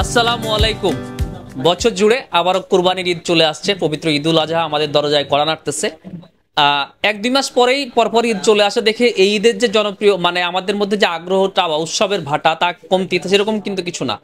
আসসালামু আলাইকুম। বছর জুড়ে আবারও কুরবানির ঈদ চলে আসছে। পবিত্র ঈদুল আজহা আমাদের দরজায় কড়া নাড়তেছে। এক দুই মাস পরেই পরপর ঈদ চলে আসে দেখে এই ঈদের যে জনপ্রিয় মানে আমাদের মধ্যে যে আগ্রহটা বা উৎসবের ভাটা তা কমতি সেরকম কিন্তু কিছু না।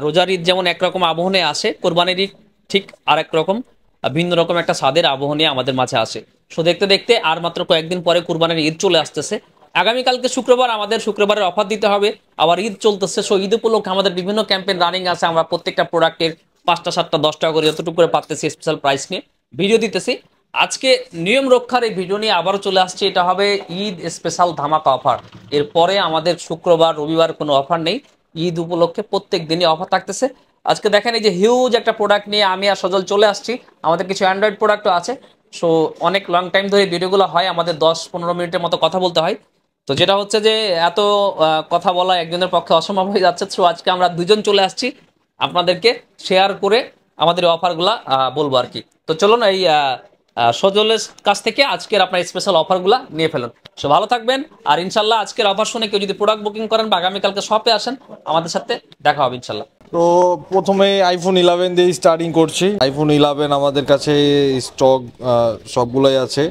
রোজার ঈদ যেমন একরকম আবহনে আসে, কোরবানির ঈদ ঠিক আরেক রকম ভিন্ন রকম একটা স্বাদের আবহ নিয়ে আমাদের মাঝে আসে। সো দেখতে দেখতে আর মাত্র কয়েকদিন পরে কুরবানির ঈদ চলে আসতেছে। আগামীকালকে শুক্রবার আমাদের শুক্রবারের অফার দিতে হবে। আবার ঈদ চলতেছে, সো ঈদ উপলক্ষে আমাদের বিভিন্ন ক্যাম্পেইন রানিং আছে। আমরা প্রত্যেকটা প্রোডাক্টের 5টা 7টা 10টা করে যতটুকু করে পারতেছি স্পেশাল প্রাইস নিয়ে ভিডিও দিতেছি। আজকে নিয়ম রক্ষার এই ভিডিও নিয়ে আবারও চলে আসছে। এটা হবে ঈদ স্পেশাল ধামাকা অফার। এরপরে আমাদের শুক্রবার রবিবার কোনো অফার নেই। ঈদ উপলক্ষে প্রত্যেক দিনই অফার থাকতেছে। আজকে দেখেন এই যে হিউজ একটা প্রোডাক্ট নিয়ে আমি আর সজল চলে আসছি। আমাদের কিছু অ্যান্ড্রয়েড প্রোডাক্টও আছে। সো অনেক লং টাইম ধরে ভিডিওগুলো হয়, আমাদের 10-15 মিনিটের মতো কথা বলতে হয়। তো যেটা হচ্ছে যে এত কথা বলা একজনের পক্ষে অসম্ভব হয়ে যাচ্ছে। সো আজকে আমরা দুজন চলে আসছি আপনাদেরকে শেয়ার করে আমাদের অফারগুলা বলবো আর কি। তো চলুন এই সজলের কাছ থেকে আজকের আপনার স্পেশাল অফারগুলা নিয়ে ফেলুন। সো ভালো থাকবেন। আর ইনশাল্লাহ আজকের অফার শুনে কেউ যদি প্রোডাক্ট বুকিং করেন বা আগামীকালকে শপে আসেন আমাদের সাথে দেখা হবে ইনশাল্লাহ। তো প্রথমে আইফোন 11 দিয়ে স্টার্টিং করছি। আইফোন 11 আমাদের কাছে স্টক সবগুলোই আছে।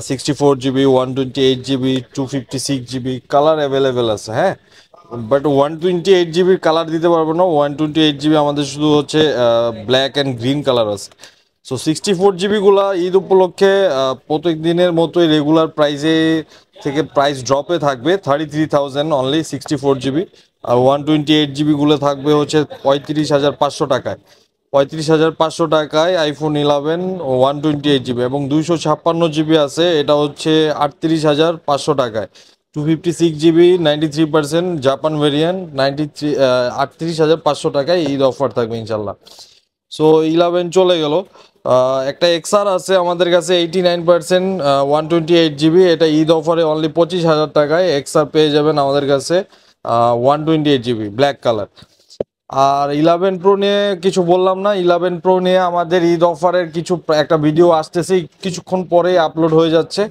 64 GB, 128 GB, 256 GB colour available আছে। হ্যাঁ, বাট 128 জিবির কালার দিতে পারবো না। 128 জিবি আমাদের শুধু হচ্ছে ব্ল্যাক অ্যান্ড গ্রিন কালার আছে। সো 64 জিবিগুলা ঈদ উপলক্ষে প্রত্যেক দিনের মতোই রেগুলার প্রাইসে থেকে প্রাইস ড্রপে থাকবে 33,000 অনলি 64 জিবি। আর 128 জিবিগুলো থাকবে হচ্ছে 35,500 টাকায়। 35,500 টাকায় আইফোন 11 128 জিবি, এবং 256 জিবি আছে, এটা হচ্ছে 38,500 টাকায়। 256 জিবি 93% জাপান ভেরিয়েন্ট 93 38,500 টাকায় ঈদ অফার থাকবে ইনশাল্লাহ। সো 11 চলে গেল। একটা এক্সআর আছে আমাদের কাছে 89% 128 জিবি, এটা ঈদ অফারে অনলি 25,000 টাকায় এক্সআর পেয়ে যাবেন আমাদের কাছে 128 জিবি ব্ল্যাক কালার। আর 11 প্রো নিয়ে কিছু বললাম না। 11 প্রো নিয়ে আমাদের ঈদ অফারের একটা ভিডিও আসতেছে, কিছুক্ষণ পরে আপলোড হয়ে যাচ্ছে।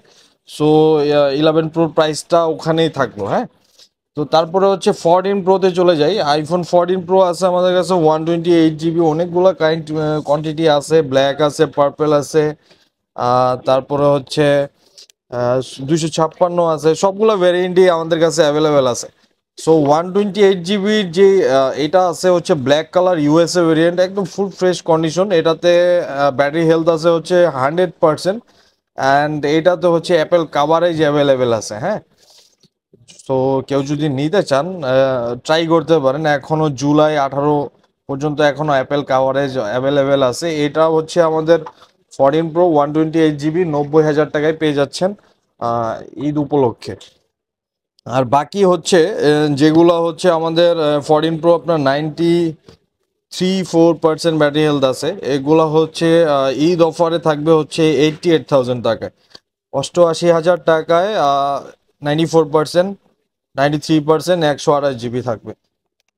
সো 11 প্রোর প্রাইসটা ওখানেই থাকলো। হ্যাঁ, তো তারপরে হচ্ছে 14 প্রোতে চলে যাই। আইফোন 14 প্রো আছে আমাদের কাছে 128 জিবি, অনেকগুলো কোয়ান্টিটি আছে, ব্ল্যাক আছে, পার্পেল আছে, তারপরে হচ্ছে 256 আছে, সবগুলো ভ্যারিয়েন্টই আমাদের কাছে অ্যাভেলেবেল আছে। সো 128 জিবির যে এটা আছে হচ্ছে ব্ল্যাক কালার ইউএসএ ভেরিয়েন্ট, একদম ফুল ফ্রেশ কন্ডিশন। এটাতে ব্যাটারি হেলথ আছে হচ্ছে 100%, অ্যান্ড এটাতে হচ্ছে অ্যাপেল কাভারেজ অ্যাভেলেবেল আছে। হ্যাঁ, তো কেউ যদি নিতে চান ট্রাই করতে পারেন। এখনো জুলাই 18 পর্যন্ত এখনো অ্যাপেল কাভারেজ অ্যাভেলেবেল আছে। এটা হচ্ছে আমাদের 14 প্রো 128 জিবি 90,000 টাকায় পেয়ে যাচ্ছেন ঈদ উপলক্ষে। আর বাকি হচ্ছে যেগুলো হচ্ছে আমাদের 14 প্রো আপনার 93-4% ব্যাটারি হেলথ আছে, এগুলো হচ্ছে ঈদ অফারে থাকবে হচ্ছে 88,000 টাকায়। 88,000 টাকায় 94%, 93%, 128 জিবি থাকবে।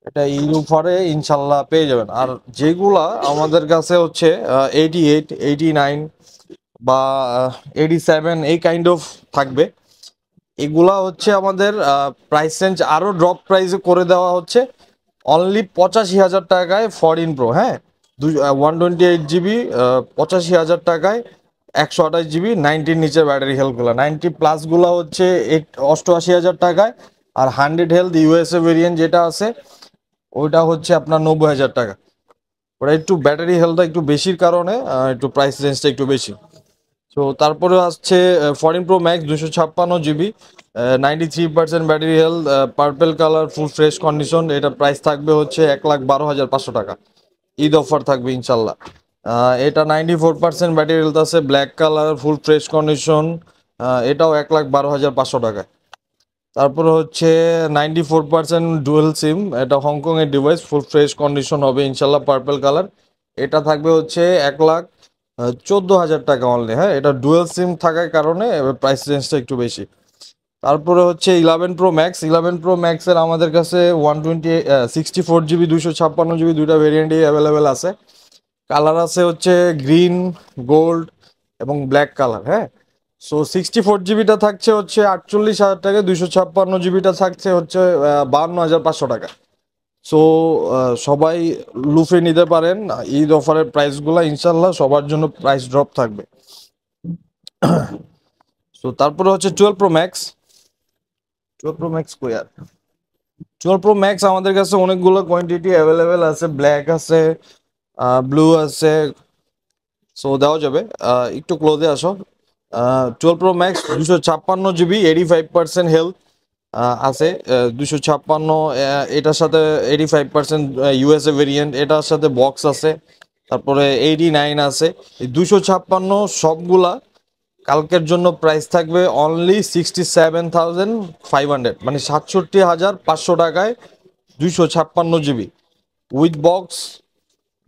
এটা ঈদ অফারে ইনশাল্লাহ পেয়ে যাবেন। আর যেগুলা আমাদের কাছে হচ্ছে 88, 89 বা 87 এই কাইন্ড অফ থাকবে, এগুলা হচ্ছে আমাদের প্রাইস রেঞ্জ আরও ড্রপ প্রাইসে করে দেওয়া হচ্ছে অনলি 85,000 টাকায় 14 প্রো। হ্যাঁ, 128 জিবি 85,000 টাকায় 128 জিবি 90-র নিচে ব্যাটারি হেলথগুলো, 90+গুলো হচ্ছে 88,000 টাকায়। আর 100 হেলথ ইউএসএ ভেরিয়েন্ট যেটা আছে ওইটা হচ্ছে আপনার 90,000 টাকা। ওটা একটু ব্যাটারি হেলথটা একটু বেশির কারণে একটু প্রাইস রেঞ্জটা একটু বেশি। তো তারপরে আসছে 14 pro max 256 GB, 93% battery health, purple colour, full fresh condition. এটা প্রাইস থাকবে হচ্ছে 1,12,500 টাকা। ঈদ অফার থাকবে ইনশাল্লাহ। এটা 94% ব্যাটারি হেলথ আছে, black colour, full fresh condition, এটাও 1,12,500 টাকা। তারপরে হচ্ছে 94% ডুয়েল সিম, এটা হংকংয়ের ডিভাইস, ফুল ফ্রেশ কন্ডিশন হবে ইনশাল্লাহ, পার্পেল কালার। এটা থাকবে হচ্ছে 1,14,000 টাকা অনলি। হ্যাঁ, এটা ডুয়েল সিম থাকার কারণে প্রাইস রেঞ্জটা একটু বেশি। তারপরে হচ্ছে 11 প্রো ম্যাক্স। 11 প্রো ম্যাক্সের আমাদের কাছে 64 জিবি 256 জিবি দুইটা ভেরিয়েন্টই অ্যাভেলেবেল আছে। কালার আছে হচ্ছে গ্রিন, গোল্ড এবং ব্ল্যাক কালার। হ্যাঁ, সো 64 জিবিটা থাকছে হচ্ছে 48,000 টাকা, 256 জিবিটা থাকছে হচ্ছে 52,500 টাকা। সো সবাই লুফে নিতে পারেন ঈদ অফারের প্রাইসগুলো, ইনশাল্লাহ সবার জন্য প্রাইস ড্রপ থাকবে। সো তারপরে হচ্ছে 12 Pro Max। 12 Pro Max কই আর, 12 Pro Max আমাদের কাছে অনেকগুলো কোয়ান্টিটি অ্যাভেলেবেল আছে, ব্ল্যাক আছে, ব্লু আছে, সো দেওয়া যাবে। একটু ক্লোজে আসো। 12 Pro Max 256 GB, 85% হেলথ আছে। 256 এটার সাথে 85% ইউএসএ ভেরিয়েন্ট, এটার সাথে বক্স আছে, তারপরে 89 আছে। এই 256 সবগুলা কালকের জন্য প্রাইস থাকবে অনলি 67,500, মানে 67,500 টাকায় 256 GB উইথ বক্স।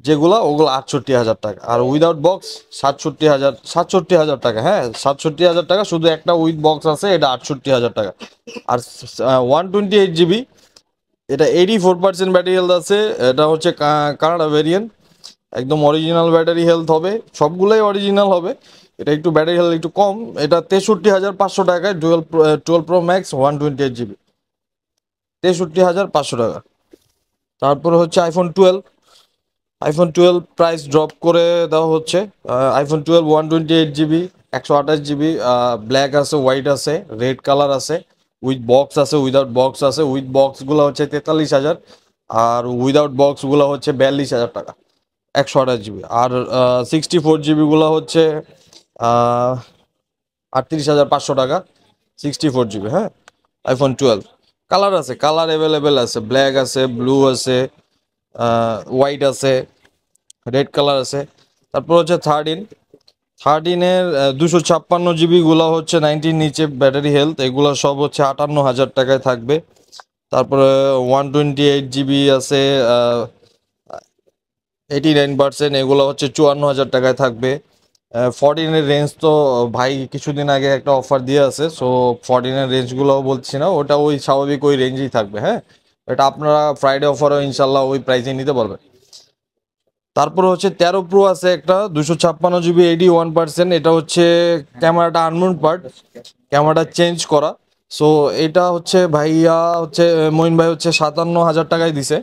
যেগুলা ওগুলো 68,000 টাকা, আর উইদাউট বক্স 67,000 টাকা। হ্যাঁ, 67,000 টাকা, শুধু একটা উইথ বক্স আছে, এটা 68,000 টাকা। আর 128 GB, এটা 84% ব্যাটারি হেলথ আছে। এটা হচ্ছে কানাডা ভেরিয়েন্ট, একদম অরিজিনাল ব্যাটারি হেলথ হবে, সবগুলোই অরিজিনাল হবে। এটা একটু ব্যাটারি হেলথ একটু কম, এটা 63,500 টাকায় 12 Pro Max 128 GB, 63,500 টাকা। তারপরে হচ্ছে আইফোন 12 প্রাইস ড্রপ করে দেওয়া হচ্ছে। আইফোন 12 128 GB, 128 GB, ব্ল্যাক আছে, হোয়াইট আছে, রেড কালার আছে, উইথ বক্স আছে, উইদাউট বক্স আছে। উইথ বক্সগুলো হচ্ছে 43,000, আর উইদাউট বক্সগুলো হচ্ছে 42,000 টাকা, 128 GB। আর 64 GB গুলো হচ্ছে 38,500 টাকা, 64 GB। হ্যাঁ, আইফোন 12 কালার আছে, কালার অ্যাভেলেবেল আছে, ব্ল্যাক আছে, ব্লু আছে, হোয়াইট আছে, রেড কালার আছে। তারপর হচ্ছে 13 এর 256 GB গুলো হচ্ছে 90 নিচে ব্যাটারি হেলথ, এগুলো সব হচ্ছে 58,000 টাকায় থাকবে। তারপরে 128 GB আছে 89%, এগুলো হচ্ছে 54,000 টাকায় থাকবে। 14-এর রেঞ্জ তো ভাই কিছুদিন আগে একটা অফার দিয়ে আছে, সো 14-এর রেঞ্জগুলোও বলছি না, ওটা ওই স্বাভাবিক ওই রেঞ্জেই থাকবে। হ্যাঁ, এটা আপনারা ফ্রাইডে অফারও ইনশাল্লাহ ওই প্রাইসে নিতে পারবেন। তারপরে হচ্ছে 13 Pro আছে একটা 256 GB, 81%। এটা হচ্ছে ক্যামেরাটা আনমুন পার্ট, ক্যামেরাটা চেঞ্জ করা। সো এটা হচ্ছে ভাইয়া হচ্ছে মঈন ভাই হচ্ছে 57,000 টাকায় দিছে।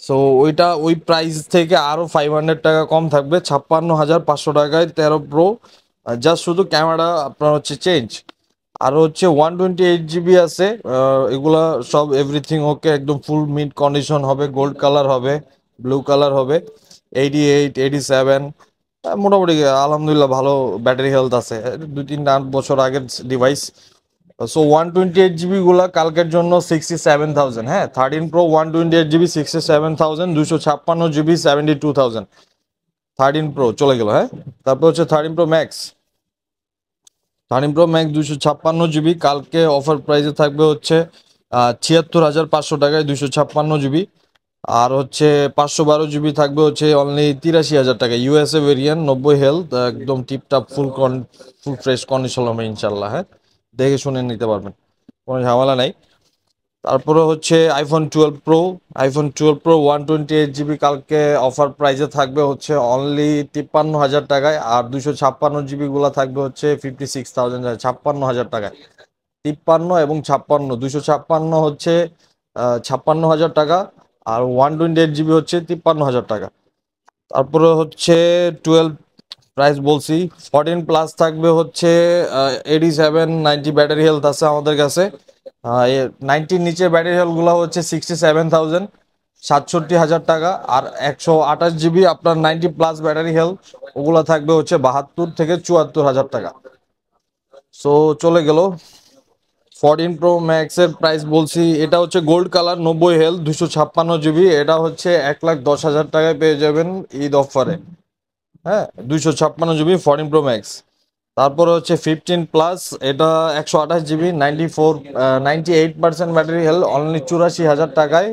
সো ওইটা ওই প্রাইস থেকে আরো 500 টাকা কম থাকবে, 56,500 টাকায় 13 Pro। জাস্ট শুধু ক্যামেরা আপনার হচ্ছে চেঞ্জ। আর হচ্ছে 128 GB আছে, এগুলা সব এভরিথিং ওকে, একদম ফুল মিড কন্ডিশন হবে, গোল্ড কালার হবে, ব্লু কালার হবে, 88, 87, মোটামুটি আলহামদুলিল্লাহ ভালো ব্যাটারি হেলথ আছে, 2-3 বছর আগের ডিভাইস। সো 128 GB গুলা কালকের জন্য 67,000। হ্যাঁ, 13 Pro 128 GB 67,000, 256 GB 72,000। 13 Pro চলে গেল। হ্যাঁ, তারপর হচ্ছে 13 Pro Max। 13 Pro Max 256 GB কালকে অফার প্রাইসে থাকবে হচ্ছে 76,500 টাকায় 256 GB। আর হচ্ছে 512 GB থাকবে হচ্ছে অনলি 83,000 টাকা, ইউএসএ ভেরিয়েন্ট, 90 হেলথ, একদম টিপটাপ ফুল ফ্রেশ কন্ডিশন হবে ইনশাল্লাহ। হ্যাঁ, দেখে শুনে নিতে পারবেন, কোনো ঝামেলা নাই। তারপরে হচ্ছে আইফোন 12 Pro 128 GB কালকে অফার প্রাইসে থাকবে হচ্ছে অনলি 53,000 টাকায়, আর 256 GB গুলা থাকবে হচ্ছে 56,000, 56,000 টাকায়। 53 এবং 56, 256 হচ্ছে 56,000 টাকা, আর 128 GB হচ্ছে 53,000 টাকা। তারপরে হচ্ছে 12 প্রাইস বলছি, 14 প্লাস থাকবে হচ্ছে 87-90 ব্যাটারি হেলথ আছে আমাদের কাছে। 90 নিচে ব্যাটারি হেলথ গুলো হচ্ছে 67,000, 67,000 টাকা। আর 128 GB আপনার 90 প্লাস ব্যাটারি হেলথ, ওগুলো থাকবে হচ্ছে 72 থেকে 74,000 টাকা। সো চলে গেল 14 Pro Max এর প্রাইস বলছি, এটা হচ্ছে গোল্ড কালার, 90 হেলথ, 256 GB, এটা হচ্ছে 1,10,000 টাকায় পেয়ে যাবেন ঈদ অফারে। হ্যাঁ, 256 GB 14 Pro Max। তারপরে হচ্ছে 15 প্লাস, এটা 128 GB, 98% ব্যাটারি হেলথ, অনলি 84,000 টাকায়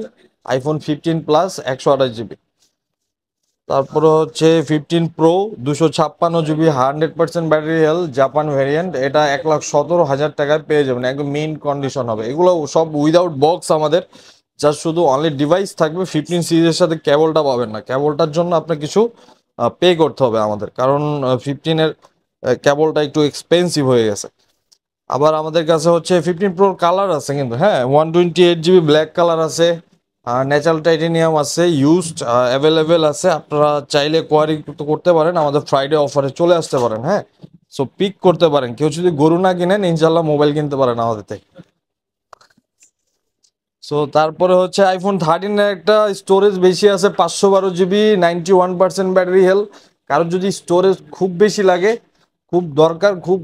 আইফোন 15 প্লাস 128 GB। তারপরে হচ্ছে 15 Pro 256 GB, 100% battery health, Japan variant, এটা 1,17,000 টাকায় পেয়ে যাবেন, একদম মেইন কন্ডিশন হবে। এগুলো সব উইদাউট বক্স আমাদের, জাস্ট শুধু অনলি ডিভাইস থাকবে। 15 সিরিজের সাথে কেবলটা পাবেন না, কেবলটার জন্য আপনার কিছু পে করতে হবে আমাদের, কারণ 15-এর কেবলটা একটু এক্সপেন্সিভ হয়ে গেছে। আবার আমাদের কাছে হচ্ছে 15 Pro কালার আছে কিন্তু। হ্যাঁ, 128 GB ব্ল্যাক কালার আছে, ন্যাচারাল টাইটেনিয়াম আছে, ইউজড অ্যাভেলেবেল আছে, আপনারা চাইলে কোয়ারি করতে পারেন, আমাদের ফ্রাইডে অফারে চলে আসতে পারেন। হ্যাঁ, সো পিক করতে পারেন, কেউ যদি গরু না কিনেন ইনশাল্লাহ মোবাইল কিনতে পারেন আমাদের থেকে। সো তারপরে হচ্ছে আইফোন 13 এর একটা স্টোরেজ বেশি আছে, 512 জিবি, 91% ব্যাটারি হেলথ। কারোর যদি স্টোরেজ খুব বেশি লাগে, খুব দরকার, খুব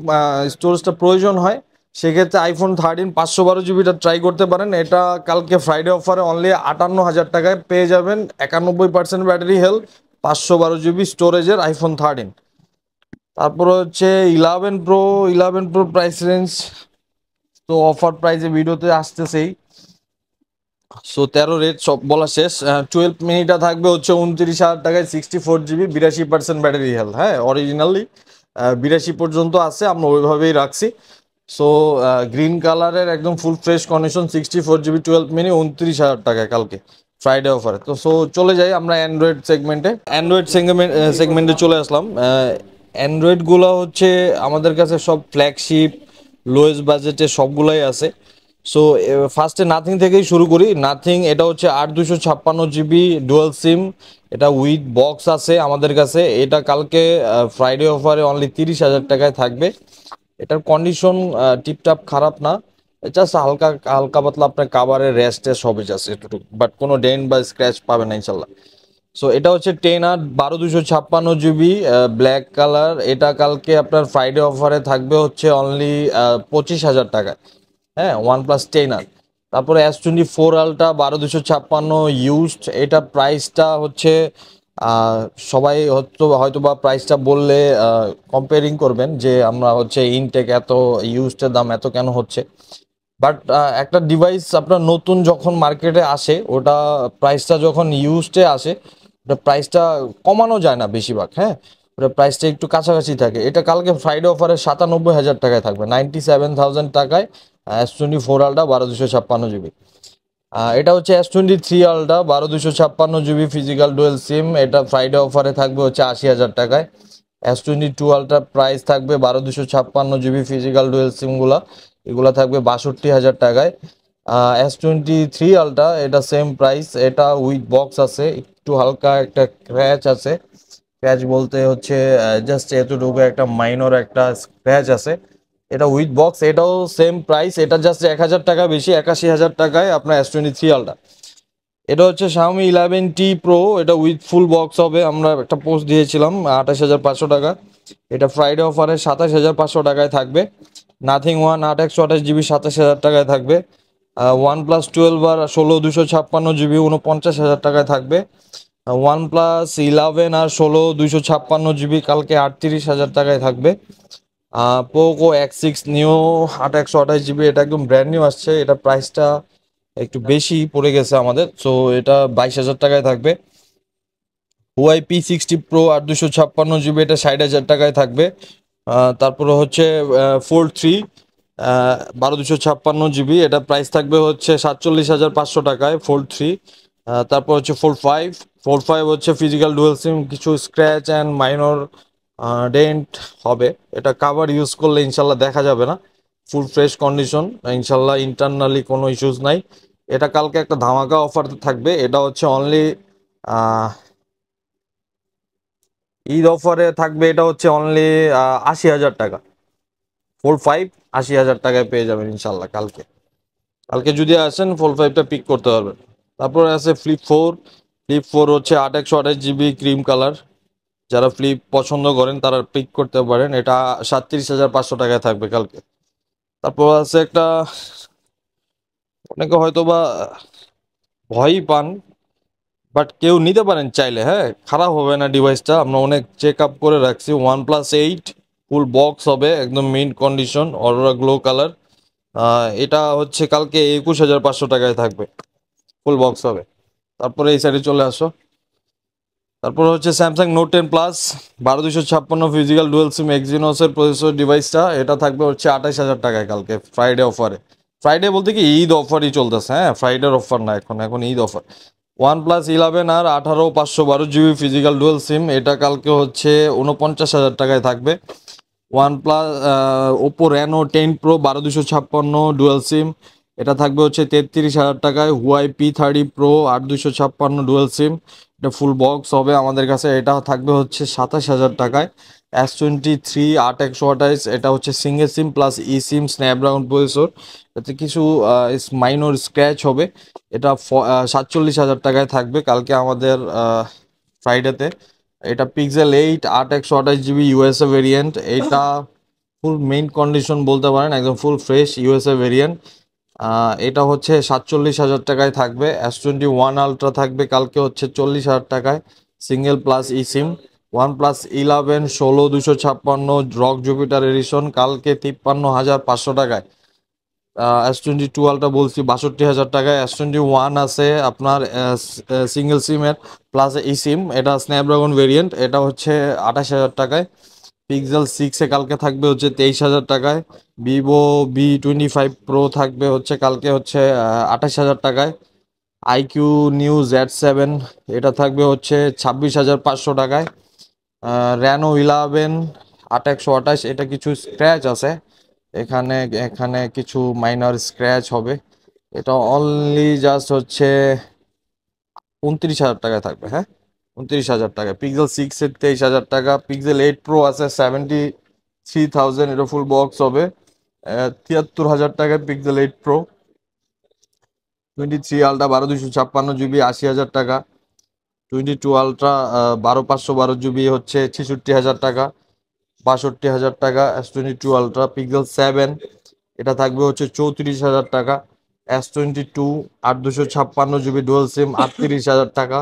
স্টোরেজটা প্রয়োজন হয়, সেক্ষেত্রে আইফোন 13 512 জিবিটা ট্রাই করতে পারেন। এটা কালকে ফ্রাইডে অফারে অনলি 58,000 টাকায় পেয়ে যাবেন, 91% ব্যাটারি হেলথ, 512 জিবি স্টোরেজের আইফোন 13। তারপরে হচ্ছে 11 প্রো। 11 প্রো প্রাইস রেঞ্জ তো অফার প্রাইসে ভিডিওতে আসতেছেই। সো 13 রেট সব বলা শেষ। 12 মিনিটা থাকবে হচ্ছে 29,000 টাকায়, 64 জিবি, 82% ব্যাটারি হেলথ। হ্যাঁ, অরিজিনালি 82 পর্যন্ত আছে, আমরা ওইভাবেই রাখছি। সো গ্রিন কালারের একদম full fresh condition, 64 GB 12 mini, 29,000 টাকায় কালকে ফ্রাইডে অফারে। তো সো চলে যাই আমরা অ্যান্ড্রয়েড সেগমেন্টে। অ্যান্ড্রয়েড সেগমেন্টে চলে আসলাম। অ্যান্ড্রয়েডগুলো হচ্ছে আমাদের কাছে সব ফ্ল্যাগশিপ, লোয়েস্ট বাজেটে সবগুলাই আছে। সো ফার্স্টে নাথিং থেকেই শুরু করি। নাথিং এটা হচ্ছে 8 256 জিবি ডুয়াল সিম, এটা উইথ বক্স আছে আমাদের কাছে। এটা কালকে ফ্রাইডে অফারে অনলি 30,000 টাকায় থাকবে। এটার কন্ডিশন টিপটাপ খারাপ না, জাস্ট হালকা হালকা পাতলা আপনার কাভারের রেস্টে সবই আছে এতটুকু, বাট কোনো ডেন্ট বা স্ক্র্যাচ পাবে না ইনশাল্লাহ। সো এটা হচ্ছে 10/1256 জিবি ব্ল্যাক কালার। এটা কালকে আপনার ফ্রাইডে অফারে থাকবে হচ্ছে অনলি 25,000 টাকায়। হ্যাঁ, OnePlus 10R। তারপরে S24 Ultra 1256 ইউজড, এটা প্রাইসটা হচ্ছে সবাই হয়তো বা প্রাইসটা বললে কম্পেয়ারিং করবেন যে আমরা হচ্ছে ইনটেক এত, ইউজডের দাম এত কেন হচ্ছে। বাট একটা ডিভাইস আপনার নতুন যখন মার্কেটে আসে, ওটা প্রাইসটা যখন ইউজডে আসে, ওটা প্রাইসটা কমানো যায় না বেশিরভাগ। হ্যাঁ, ওটা প্রাইসটা একটু কাছাকাছি থাকে। এটা কালকে ফ্রাইডে অফারে 97,000 টাকায় থাকবে, 97,000 টাকায়। S24 Ultra 1256 GB. এটা হচ্ছে S23 Ultra 1256 GB physical dual SIM, এটা ফ্রাইডে অফারে থাকবে হচ্ছে 80,000 টাকায়। S22 Ultra প্রাইস থাকবে 1256 জিবি ফিজিক্যাল ডুয়েল সিমগুলা, এগুলা থাকবে 62,000 টাকায়। S23 Ultra এটা সেম প্রাইস, এটা উইথ বক্স আছে, একটু হালকা একটা স্ক্র্যাচ আছে। স্ক্র্যাচ বলতে হচ্ছে জাস্ট এতটুকু একটা মাইনর একটা স্ক্র্যাচ আছে। এটা উইথ বক্স, এটাও সেম প্রাইস, এটা জাস্ট 1,000 টাকা বেশি, 81,000 টাকায় আপনার S23 Ultra। এটা হচ্ছে Xiaomi 11T Pro, এটা উইথ ফুল বক্স হবে, আমরা একটা পোস্ট দিয়েছিলাম 28,500 টাকা। এটা ফ্রাইডে অফারে 27,500 টাকায় থাকবে। নাথিং ওয়ান 8/128 জিবি 27,000 টাকায় থাকবে। OnePlus 12 আর 16/256 জিবি 49,000 টাকায় থাকবে। OnePlus 11 আর 16/256 জিবি কালকে 38,000 টাকায় থাকবে। পোকো X6 নিউ 8/128 জিবি, এটা একদম ব্র্যান্ড নিউ আসছে, এটা প্রাইসটা একটু বেশি পড়ে গেছে আমাদের, সো এটা 22,000 টাকায় থাকবে। ওয়াই P60 Pro 8/256 জিবি, এটা 60,000 টাকায় থাকবে। তারপরে হচ্ছে Fold 3 12/256 জিবি, এটা প্রাইস থাকবে হচ্ছে 47,500 টাকায় Fold 3। তারপর হচ্ছে Fold 5 হচ্ছে ফিজিক্যাল ডুয়েল সিম, কিছু স্ক্র্যাচ অ্যান্ড মাইনর ডেন্ট হবে, এটা কাভার ইউজ করলে ইনশাল্লাহ দেখা যাবে না, ফুল ফ্রেশ কন্ডিশন ইনশাল্লাহ, ইন্টারনালি কোনো ইস্যুস নাই। এটা কালকে একটা ধামাকা অফার থাকবে, এটা হচ্ছে অনলি ঈদ অফারে থাকবে, এটা হচ্ছে অনলি 80,000 টাকা। Fold 5 80,000 টাকায় পেয়ে যাবেন ইনশাল্লাহ কালকে। কালকে যদি আসেন Fold 5টা পিক করতে পারবেন। তারপরে আছে ফ্লিপ 4 হচ্ছে 8/128 জিবি ক্রিম কালার, যারা ফ্লিপ পছন্দ করেন তারা পিক করতে পারেন, এটা 37,500 টাকায় থাকবে কালকে। তারপর আছে একটা, অনেকে হয়তো বা ভয়ই পান, বাট কেউ নিতে পারেন চাইলে। হ্যাঁ, খারাপ হবে না ডিভাইসটা, আমরা অনেক চেক আপ করে রাখছি। OnePlus 8 ফুল বক্স হবে, একদম mint condition, Aurora glow colour. এটা হচ্ছে কালকে 21,500 টাকায় থাকবে, ফুল বক্স হবে। তারপরে এই সাইডে চলে আসো। তারপর হচ্ছে Samsung Note 10 plus 12/256 physical dual SIM এক্সিনোসের প্রসেসর ডিভাইসটা, এটা থাকবে হচ্ছে 28,000 টাকায় কালকে ফ্রাইডে অফারে। ফ্রাইডে বলতে কি ঈদ অফারই চলতেছে, হ্যাঁ, ফ্রাইডের অফার না, এখন ঈদ অফার। OnePlus 11 আর 18/512 জিবি ফিজিক্যাল ডুয়েল সিম, এটা কালকে হচ্ছে 49,000 টাকায় থাকবে। Oppo Reno 10 Pro 12/256 dual SIM, এটা থাকবে হচ্ছে 33,000 টাকায়। Huawei P30 Pro 8256 dual SIM, এটা ফুল বক্স হবে আমাদের কাছে। এটা থাকবে হচ্ছে 27,000 টাকায়। S23 8 128, এটা হচ্ছে সিঙ্গেল সিম প্লাস ই সিম, স্ন্যাপড্রাগন প্রসেসর। এতে কিছু মাইনর স্ক্র্যাচ হবে। এটা 47,000 টাকায় থাকবে কালকে আমাদের ফ্রাইডেতে। এটা Pixel 8 8 128 জিবি ইউএসএ ভেরিয়েন্ট। এটা ফুল মেইন কন্ডিশন বলতে পারেন, একদম ফুল ফ্রেশ ইউএসএ ভেরিয়েন্ট। এটা হচ্ছে 47,000 টাকায় থাকবে। S21 আলট্রা থাকবে কালকে হচ্ছে 40,000 টাকায়, সিঙ্গেল প্লাস ই সিম। OnePlus 11 16 256 রক জুপিটার এডিশন কালকে 53,500 টাকায়। S22 আলট্রা বলছি 62,000 টাকায়। S21 আছে আপনার সিঙ্গেল সিমের প্লাস ই সিম, এটা স্ন্যাপড্রাগন ভেরিয়েন্ট, এটা হচ্ছে 28,000 টাকায়। Pixel 6 কালকে থাকবে হচ্ছে 23,000 টাকায়। Vivo V25 Pro থাকবে হচ্ছে কালকে হচ্ছে 28,000 টাকায়। iQOO New Z7 এটা থাকবে হচ্ছে 26,500 টাকায়। Reno 11 8 128, এটা কিছু স্ক্র্যাচ আছে এখানে, এখানে কিছু মাইনর স্ক্র্যাচ হবে। এটা অনলি জাস্ট হচ্ছে 29,000 টাকায় থাকবে। হ্যাঁ, 29,000 টাকায়। Pixel 6 23,000 টাকা। Pixel 8 Pro আছে 73,000, এটা ফুল বক্স হবে। 73,000 টাকায় Pixel 8 Pro। 23 আলট্রা 12 256 জিবি 80,000 টাকা। 22 আলট্রা 12 512 জিবি হচ্ছে 66,000 টাকা, 62,000 টাকা। S22 আলট্রা Pixel 7 এটা থাকবে হচ্ছে 34,000 টাকা। S22 8 256 জিবি ডুয়াল সিম 38,000 টাকা।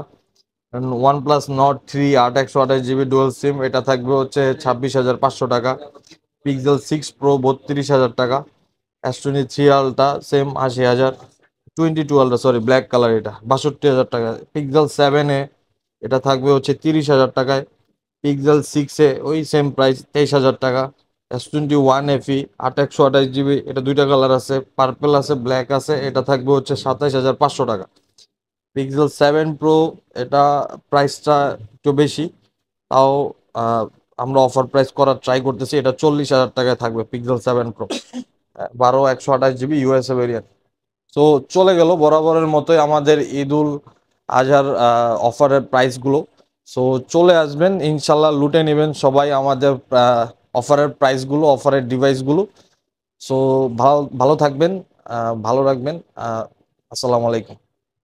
OnePlus Nord 3 8 128 GB dual SIM, এটা থাকবে হচ্ছে 26,500 টাকা। Pixel 6 Pro 32,000 টাকা। S23 ultra same 80,000। 22 ultra sorry black colour, এটা 62,000 টাকা। Pixel 7 এটা থাকবে হচ্ছে 30,000 টাকায়। Pixel 6 ওই সেম প্রাইস 23,000 টাকা। S21 FE 8 128 জিবি, এটা দুইটা কালার আছে, পার্পল আছে ব্ল্যাক আছে, এটা থাকবে হচ্ছে 27,500 টাকা। Pixel 7 Pro এটা প্রাইসটা একটু বেশি, তাও আহ, আমরা অফার প্রাইস করার ট্রাই করতেছি। এটা 40,000 টাকায় থাকবে Pixel 7 Pro, 12 128 GB USA variant. তো চলে গেল বরাবরের মতোই আমাদের ঈদুল আজহার অফারের প্রাইসগুলো। সো চলে আসবেন ইনশাল্লাহ, লুটে নেবেন সবাই আমাদের অফারের প্রাইসগুলো, অফারের ডিভাইসগুলো। সো ভালো ভালো থাকবেন, ভালো রাখবেন। আসসালামু আলাইকুম।